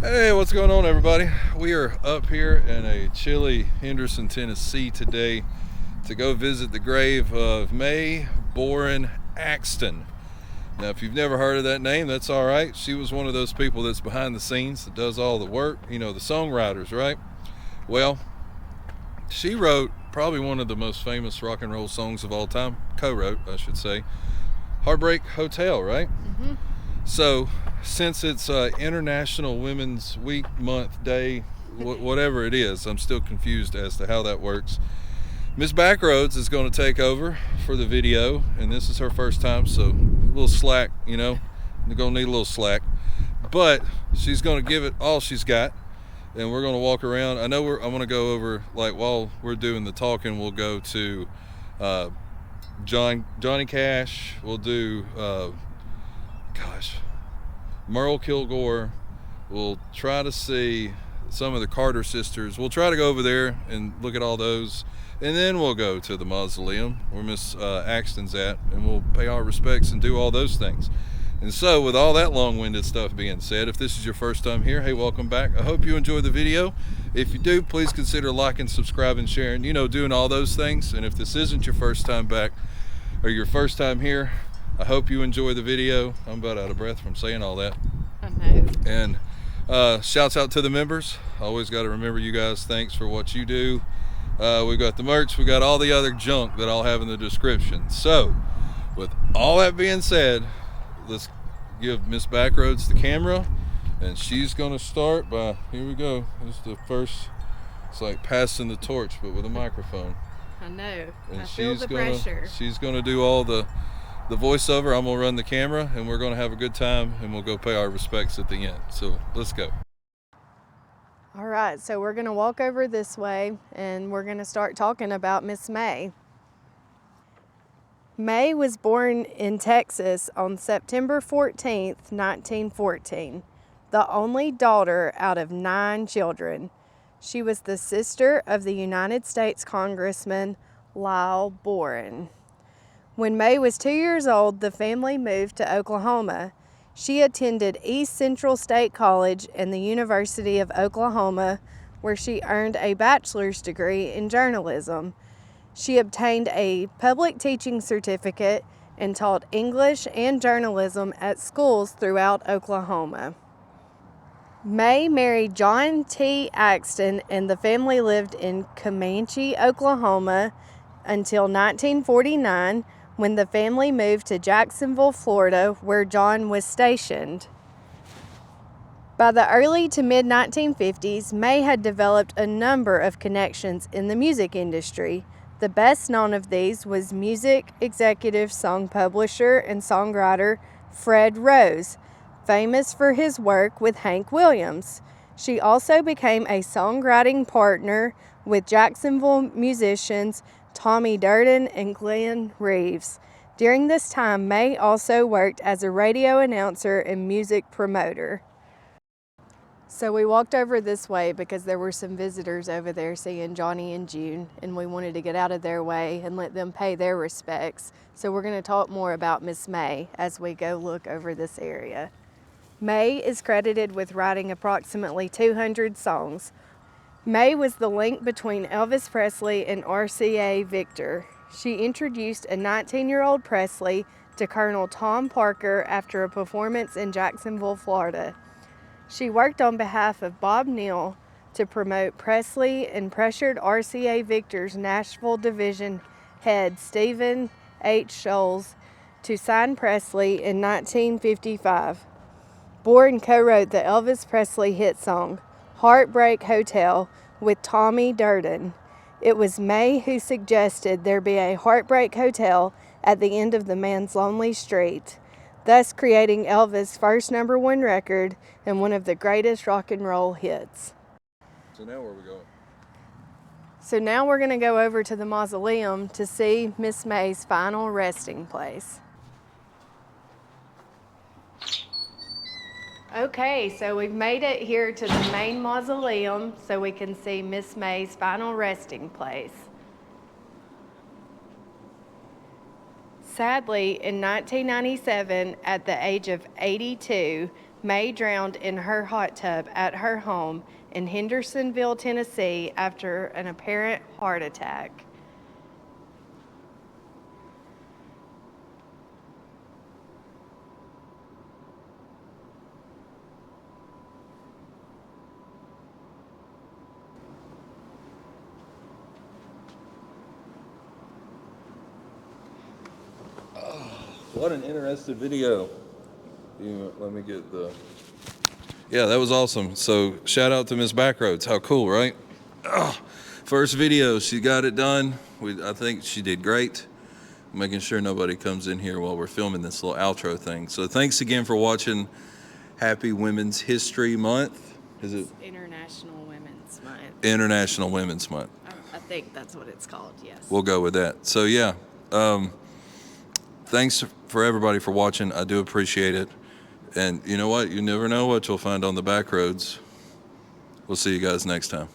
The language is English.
Hey, what's going on, everybody? We are up here in a chilly Henderson, Tennessee today to go visit the grave of Mae Axton. Now, if you've never heard of that name, that's all right. She was one of those people that's behind the scenes that does all the work, the songwriters, right? Well, she wrote probably one of the most famous rock and roll songs of all time, co-wrote, I should say, Heartbreak Hotel, right? Mm-hmm. So, since it's International Women's Week, month, day, whatever it is, I'm still confused as to how that works. Miss Backroads is going to take over for the video, and this is her first time, so a little slack, They're going to need a little slack. But she's going to give it all she's got, and we're going to walk around. I'm going to go over, while we're doing the talking, we'll go to Johnny Cash. We'll do... Merle Kilgore. We'll try to see some of the Carter sisters. We'll try to go over there and look at all those, and then we'll go to the mausoleum where Miss Axton's at, and we'll pay our respects and do all those things. And so, with all that long-winded stuff being said, if this is your first time here, hey, welcome back. I hope you enjoyed the video. If you do, please consider liking, subscribing, sharing, doing all those things. And if this isn't your first time back or your first time here, I hope you enjoy the video. I'm about out of breath from saying all that. I know. And shouts out to the members. Always got to remember you guys. Thanks for what you do. We've got the merch. We got all the other junk that I'll have in the description. So, with all that being said, let's give Miss Backroads the camera. And she's going to start by, here we go. This is the first, it's like passing the torch, but with a microphone. I know. And I feel the pressure. She's going to do all the voiceover. I'm going to run the camera, and we're going to have a good time, and we'll go pay our respects at the end. So let's go. All right, so we're going to walk over this way, and we're going to start talking about Miss Mae. Mae was born in Texas on September 14th, 1914, the only daughter out of 9 children. She was the sister of the United States Congressman Lyle Boren. When Mae was 2 years old, the family moved to Oklahoma. She attended East Central State College and the University of Oklahoma, where she earned a bachelor's degree in journalism. She obtained a public teaching certificate and taught English and journalism at schools throughout Oklahoma. Mae married John T. Axton, and the family lived in Comanche, Oklahoma, until 1949, when the family moved to Jacksonville, Florida, where John was stationed. By the early to mid-1950s, Mae had developed a number of connections in the music industry. The best known of these was music executive, song publisher, and songwriter Fred Rose, famous for his work with Hank Williams. She also became a songwriting partner with Jacksonville musicians Tommy Durden and Glenn Reeves. During this time, Mae also worked as a radio announcer and music promoter. So we walked over this way because there were some visitors over there seeing Johnny and June, and we wanted to get out of their way and let them pay their respects. So we're going to talk more about Miss Mae as we go look over this area. Mae is credited with writing approximately 200 songs. Mae was the link between Elvis Presley and RCA Victor. She introduced a 19-year-old Presley to Colonel Tom Parker after a performance in Jacksonville, Florida. She worked on behalf of Bob Neal to promote Presley and pressured RCA Victor's Nashville division head Stephen H. Scholes to sign Presley in 1955. Boren co-wrote the Elvis Presley hit song, Heartbreak Hotel, with Tommy Durden. It was Mae who suggested there be a Heartbreak Hotel at the end of the man's lonely street, thus creating Elvis' first #1 record and one of the greatest rock and roll hits. So now where are we going? So now we're going to go over to the mausoleum to see Miss Mae's final resting place. Okay, so we've made it here to the main mausoleum so we can see Miss Mae's final resting place. Sadly, in 1997, at the age of 82, Mae drowned in her hot tub at her home in Hendersonville, Tennessee, after an apparent heart attack. What an interesting video. Let me get the... Yeah, that was awesome. So shout out to Miss Backroads. How cool, right? First video, she got it done. I think she did great. Making sure nobody comes in here while we're filming this little outro thing. So thanks again for watching. Happy Women's History Month. Is it? International Women's Month. International Women's Month. I think that's what it's called, yes. We'll go with that. So yeah, thanks for everybody for watching. I do appreciate it. And you know what? You never know what you'll find on the back roads. We'll see you guys next time.